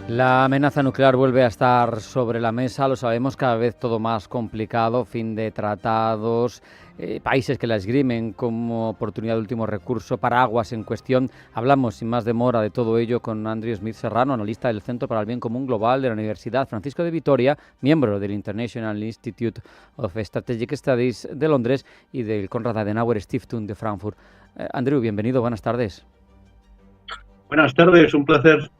La amenaza nuclear vuelve a estar sobre la mesa, lo sabemos, cada vez todo más complicado, fin de tratados, países que la esgrimen como oportunidad de último recurso, paraguas en cuestión. Hablamos sin más demora de todo ello con Andrew Smith Serrano, analista del Centro para el Bien Común Global de la Universidad Francisco de Vitoria, miembro del International Institute of Strategic Studies de Londres y del Konrad Adenauer Stiftung de Frankfurt. Andrew, bienvenido, buenas tardes. Buenas tardes, un placer.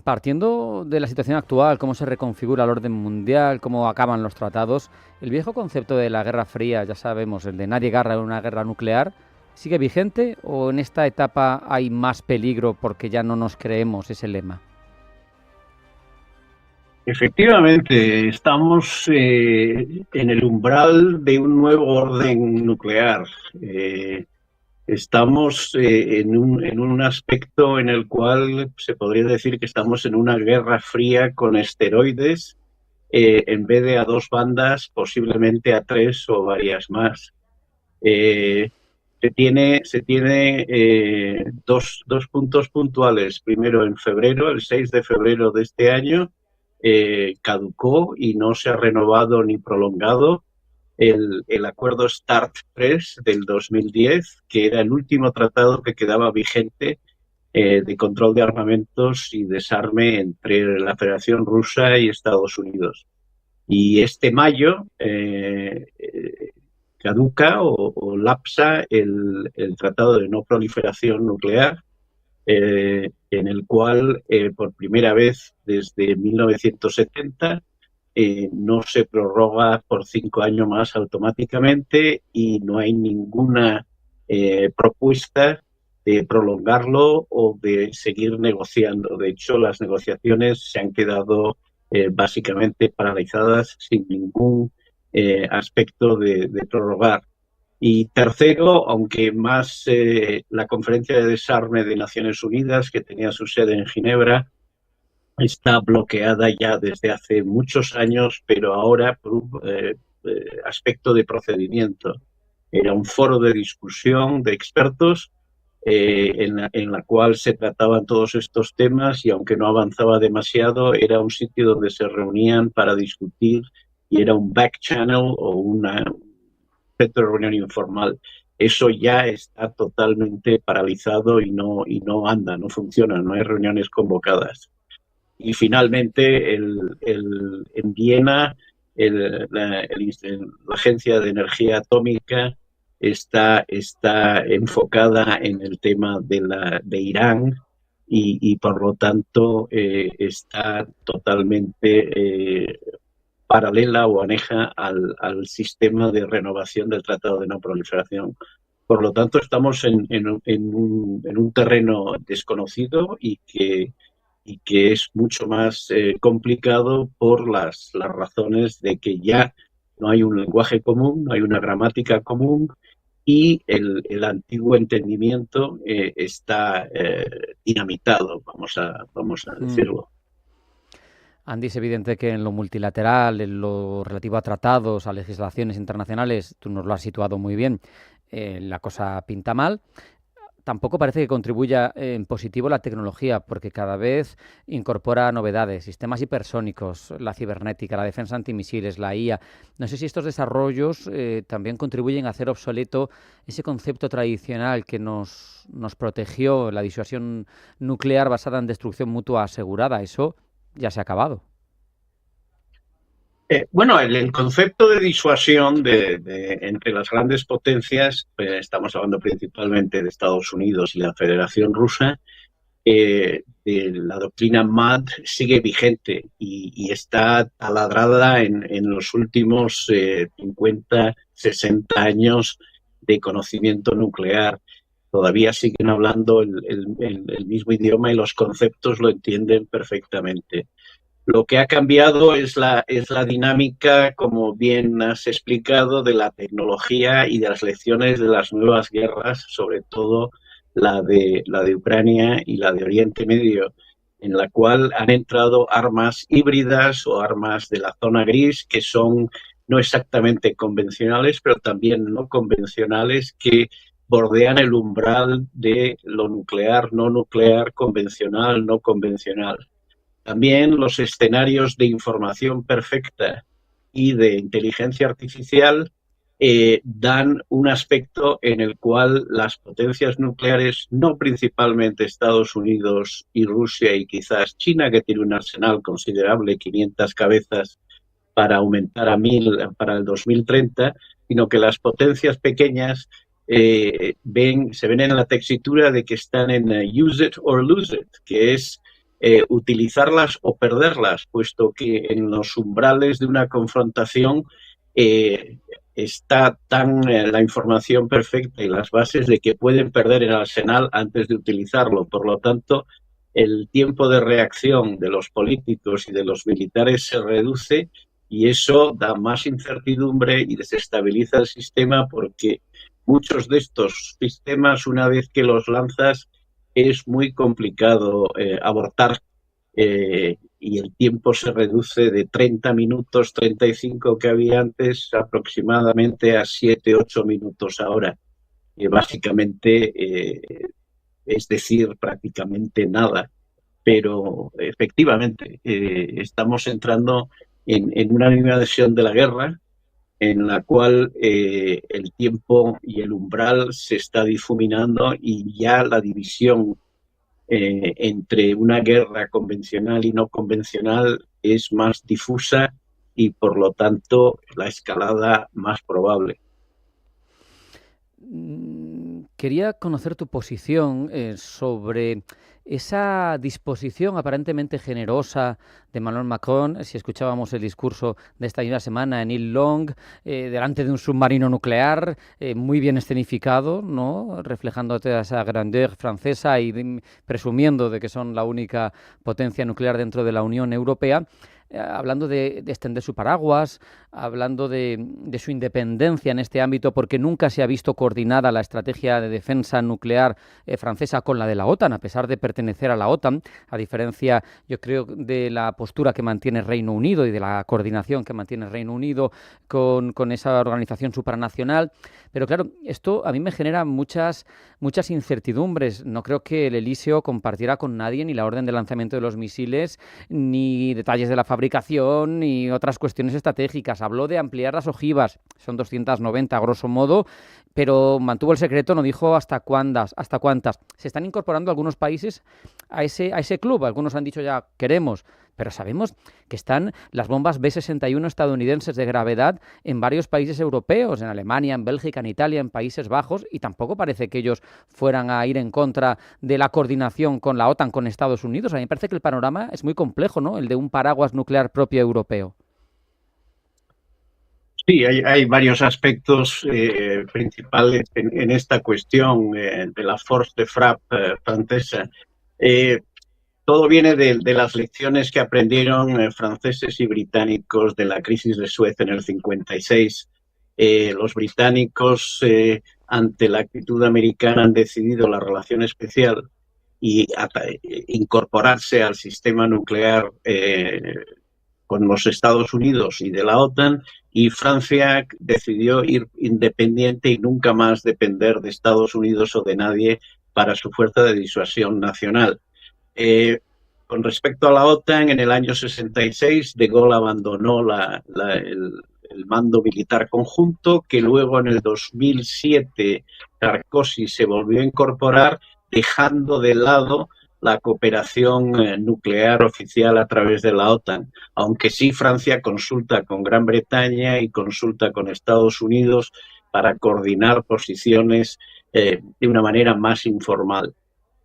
Partiendo de la situación actual, cómo se reconfigura el orden mundial, cómo acaban los tratados, el viejo concepto de la Guerra Fría, ya sabemos, el de nadie gana una guerra nuclear, ¿sigue vigente o en esta etapa hay más peligro porque ya no nos creemos ese lema? Efectivamente, estamos en el umbral de un nuevo orden nuclear. Estamos en un aspecto en el cual se podría decir que estamos en una guerra fría con esteroides, en vez de a dos bandas, posiblemente a tres o varias más. Se tiene dos puntos puntuales. Primero, en febrero, el 6 de febrero de este año, caducó y no se ha renovado ni prolongado el acuerdo START 3 del 2010, que era el último tratado que quedaba vigente de control de armamentos y desarme entre la Federación Rusa y Estados Unidos. Y este mayo caduca o lapsa el Tratado de No Proliferación Nuclear, en el cual por primera vez desde 1970 no se prorroga por 5 años más automáticamente y no hay ninguna propuesta de prolongarlo o de seguir negociando. De hecho, las negociaciones se han quedado básicamente paralizadas sin ningún aspecto de prorrogar. Y tercero, aunque más la Conferencia de Desarme de Naciones Unidas, que tenía su sede en Ginebra, está bloqueada ya desde hace muchos años, pero ahora por un aspecto de procedimiento. Era un foro de discusión de expertos en la cual se trataban todos estos temas y aunque no avanzaba demasiado, era un sitio donde se reunían para discutir y era un back channel o un centro de reunión informal. Eso ya está totalmente paralizado y no anda, no funciona, no hay reuniones convocadas. Y finalmente, en Viena, la Agencia de Energía Atómica está enfocada en el tema de Irán y por lo tanto está totalmente paralela o aneja al sistema de renovación del Tratado de No Proliferación. Por lo tanto, estamos en un terreno desconocido y que es mucho más complicado por las razones de que ya no hay un lenguaje común, no hay una gramática común y el antiguo entendimiento está dinamitado, vamos a decirlo. Andy, es evidente que en lo multilateral, en lo relativo a tratados, a legislaciones internacionales, tú nos lo has situado muy bien, la cosa pinta mal. Tampoco parece que contribuya en positivo la tecnología, porque cada vez incorpora novedades, sistemas hipersónicos, la cibernética, la defensa antimisiles, la IA. No sé si estos desarrollos también contribuyen a hacer obsoleto ese concepto tradicional que nos protegió, la disuasión nuclear basada en destrucción mutua asegurada. Eso ya se ha acabado. Bueno, el concepto de disuasión entre las grandes potencias, estamos hablando principalmente de Estados Unidos y la Federación Rusa, de la doctrina MAD sigue vigente y está taladrada en los últimos 50, 60 años de conocimiento nuclear. Todavía siguen hablando el mismo idioma y los conceptos lo entienden perfectamente. Lo que ha cambiado es la dinámica, como bien has explicado, de la tecnología y de las lecciones de las nuevas guerras, sobre todo la de Ucrania y la de Oriente Medio, en la cual han entrado armas híbridas o armas de la zona gris que son no exactamente convencionales, pero también no convencionales, que bordean el umbral de lo nuclear, no nuclear, convencional, no convencional. También los escenarios de información perfecta y de inteligencia artificial dan un aspecto en el cual las potencias nucleares, no principalmente Estados Unidos y Rusia y quizás China, que tiene un arsenal considerable, 500 cabezas para aumentar a 1000 para el 2030, sino que las potencias pequeñas se ven en la tesitura de que están en use it or lose it, que es utilizarlas o perderlas, puesto que en los umbrales de una confrontación está tan la información perfecta y las bases de que pueden perder el arsenal antes de utilizarlo. Por lo tanto, el tiempo de reacción de los políticos y de los militares se reduce y eso da más incertidumbre y desestabiliza el sistema porque muchos de estos sistemas, una vez que los lanzas, es muy complicado abortar y el tiempo se reduce de 30 minutos, 35 que había antes, aproximadamente a 7, 8 minutos ahora. Básicamente, es decir, prácticamente nada. Pero efectivamente, estamos entrando en una dimensión de la guerra en la cual el tiempo y el umbral se está difuminando y ya la división entre una guerra convencional y no convencional es más difusa y por lo tanto la escalada más probable. Quería conocer tu posición sobre esa disposición aparentemente generosa de Emmanuel Macron, si escuchábamos el discurso de esta misma semana en Ile Long, delante de un submarino nuclear muy bien escenificado, ¿no? Reflejando toda esa grandeur francesa y presumiendo de que son la única potencia nuclear dentro de la Unión Europea. Hablando de extender su paraguas, hablando de su independencia en este ámbito, porque nunca se ha visto coordinada la estrategia de defensa nuclear francesa con la de la OTAN, a pesar de pertenecer a la OTAN, a diferencia, yo creo, de la postura que mantiene Reino Unido y de la coordinación que mantiene Reino Unido con esa organización supranacional. Pero claro, esto a mí me genera muchas incertidumbres. No creo que el Elíseo compartiera con nadie ni la orden de lanzamiento de los misiles, ni detalles de la fabricación, ni otras cuestiones estratégicas. Habló de ampliar las ojivas, son 290 a grosso modo, pero mantuvo el secreto, no dijo hasta cuántas. Se están incorporando algunos países a ese club, algunos han dicho ya queremos, pero sabemos que están las bombas B-61 estadounidenses de gravedad en varios países europeos, en Alemania, en Bélgica, en Italia, en Países Bajos, y tampoco parece que ellos fueran a ir en contra de la coordinación con la OTAN, con Estados Unidos. A mí me parece que el panorama es muy complejo, ¿no? El de un paraguas nuclear propio europeo. Sí, hay varios aspectos principales en esta cuestión de la force de frappe francesa. Todo viene de las lecciones que aprendieron franceses y británicos de la crisis de Suez en el 56. Los británicos, ante la actitud americana, han decidido la relación especial y incorporarse al sistema nuclear con los Estados Unidos y de la OTAN, y Francia decidió ir independiente y nunca más depender de Estados Unidos o de nadie para su fuerza de disuasión nacional. Con respecto a la OTAN, en el año 66, De Gaulle abandonó el mando militar conjunto, que luego en el 2007 Sarkozy se volvió a incorporar, dejando de lado la cooperación nuclear oficial a través de la OTAN, aunque sí Francia consulta con Gran Bretaña y consulta con Estados Unidos para coordinar posiciones de una manera más informal.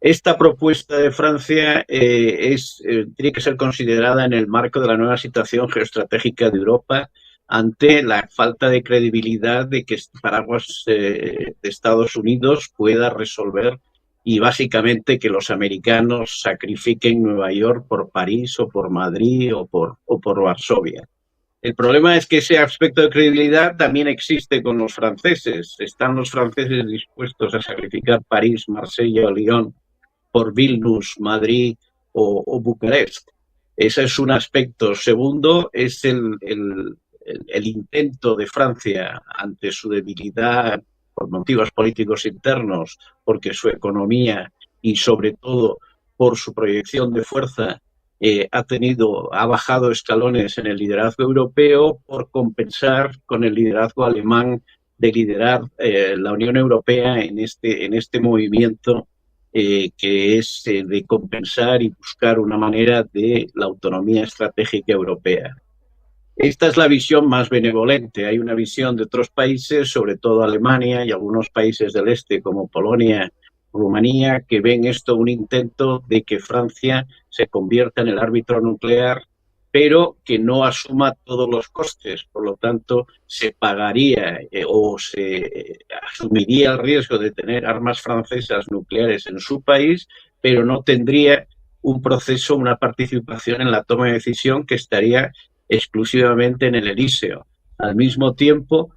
Esta propuesta de Francia tiene que ser considerada en el marco de la nueva situación geoestratégica de Europa ante la falta de credibilidad de que este paraguas de Estados Unidos pueda resolver y básicamente que los americanos sacrifiquen Nueva York por París o por Madrid o por Varsovia. El problema es que ese aspecto de credibilidad también existe con los franceses. Están los franceses dispuestos a sacrificar París, Marsella o Lyon por Vilnius, Madrid o Bucarest. Ese es un aspecto. Segundo, es el intento de Francia ante su debilidad por motivos políticos internos, porque su economía y sobre todo por su proyección de fuerza ha bajado escalones en el liderazgo europeo por compensar con el liderazgo alemán de liderar la Unión Europea en este movimiento que es de compensar y buscar una manera de la autonomía estratégica europea. Esta es la visión más benevolente. Hay una visión de otros países, sobre todo Alemania y algunos países del este como Polonia, Rumanía, que ven esto un intento de que Francia se convierta en el árbitro nuclear, pero que no asuma todos los costes. Por lo tanto, se pagaría o se asumiría el riesgo de tener armas francesas nucleares en su país, pero no tendría un proceso, una participación en la toma de decisión que estaría exclusivamente en el Elíseo. Al mismo tiempo,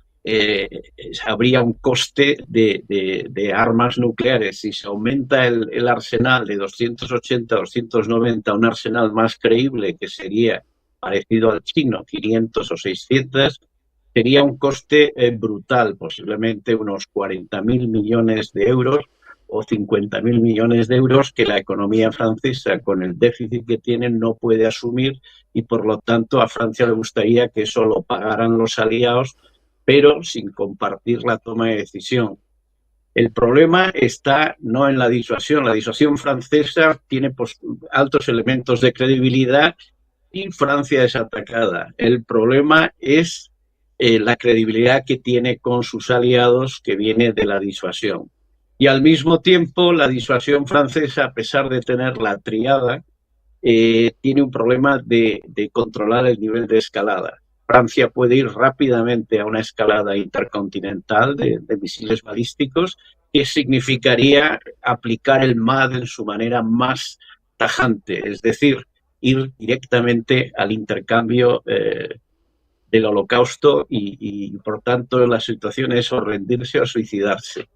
habría un coste de armas nucleares. Si se aumenta el arsenal de 280 a 290 a un arsenal más creíble, que sería parecido al chino, 500 o 600, sería un coste brutal, posiblemente unos 40.000 millones de euros o 50.000 millones de euros que la economía francesa, con el déficit que tiene, no puede asumir, y por lo tanto a Francia le gustaría que eso lo pagaran los aliados, pero sin compartir la toma de decisión. El problema está no en la disuasión francesa tiene altos elementos de credibilidad y Francia es atacada. El problema es la credibilidad que tiene con sus aliados, que viene de la disuasión. Y al mismo tiempo, la disuasión francesa, a pesar de tener la triada, tiene un problema de controlar el nivel de escalada. Francia puede ir rápidamente a una escalada intercontinental de misiles balísticos, que significaría aplicar el MAD en su manera más tajante, es decir, ir directamente al intercambio del holocausto y por tanto la situación es o rendirse o suicidarse.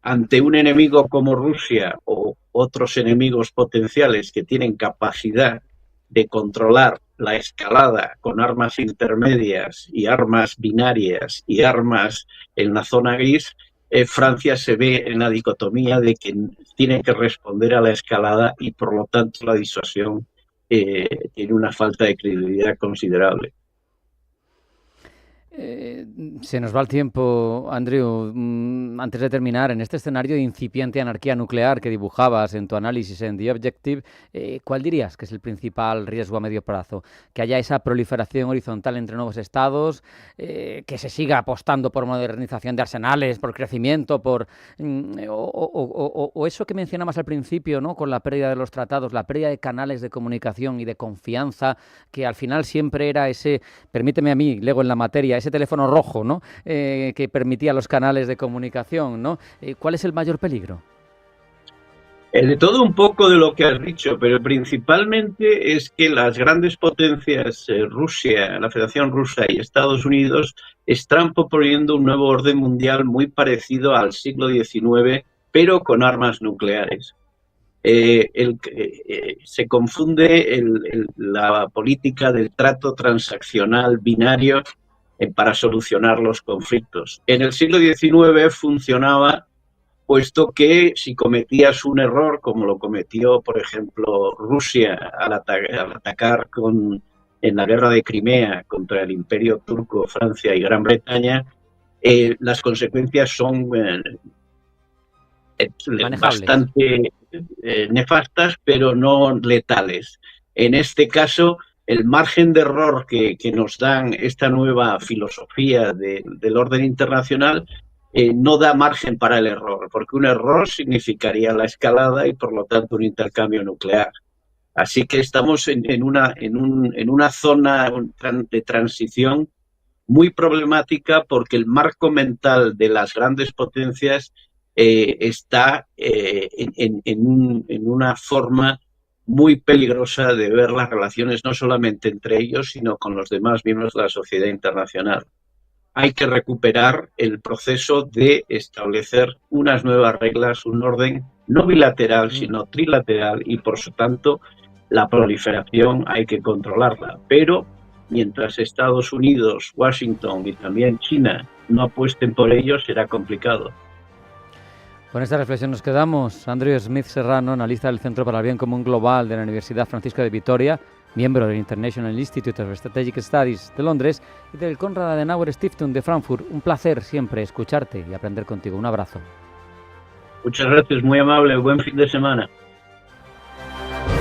Ante un enemigo como Rusia o otros enemigos potenciales que tienen capacidad de controlar la escalada con armas intermedias y armas binarias y armas en la zona gris, Francia se ve en la dicotomía de que tiene que responder a la escalada y por lo tanto la disuasión tiene una falta de credibilidad considerable. Se nos va el tiempo, Andrew. Antes de terminar, en este escenario de incipiente anarquía nuclear que dibujabas en tu análisis en The Objective, ¿cuál dirías que es el principal riesgo a medio plazo? ¿Que haya esa proliferación horizontal entre nuevos estados? ¿Que se siga apostando por modernización de arsenales, por crecimiento, o eso que mencionabas al principio, ¿no? Con la pérdida de los tratados, la pérdida de canales de comunicación y de confianza, que al final siempre era ese, permíteme a mí, lego en la materia, ese teléfono rojo, ¿no? Que permitía los canales de comunicación, ¿no? ¿Cuál es el mayor peligro? De todo un poco de lo que has dicho, pero principalmente es que las grandes potencias, Rusia, la Federación Rusa y Estados Unidos, están proponiendo un nuevo orden mundial muy parecido al siglo XIX, pero con armas nucleares. Se confunde la política del trato transaccional binario para solucionar los conflictos. En el siglo XIX funcionaba, puesto que si cometías un error, como lo cometió, por ejemplo, Rusia al atacar en la guerra de Crimea contra el Imperio Turco, Francia y Gran Bretaña, las consecuencias son bastante nefastas, pero no letales. En este caso, el margen de error que nos dan esta nueva filosofía del orden internacional no da margen para el error, porque un error significaría la escalada y por lo tanto un intercambio nuclear. Así que estamos en una zona de transición muy problemática, porque el marco mental de las grandes potencias está en una forma muy peligrosa de ver las relaciones, no solamente entre ellos, sino con los demás miembros de la sociedad internacional. Hay que recuperar el proceso de establecer unas nuevas reglas, un orden no bilateral, sino trilateral, y por lo tanto la proliferación hay que controlarla. Pero mientras Estados Unidos, Washington y también China no apuesten por ello, será complicado. Con esta reflexión nos quedamos. Andrew Smith Serrano, analista del Centro para el Bien Común Global de la Universidad Francisco de Vitoria, miembro del International Institute of Strategic Studies de Londres y del Konrad Adenauer Stiftung de Frankfurt. Un placer siempre escucharte y aprender contigo. Un abrazo. Muchas gracias, muy amable. Buen fin de semana.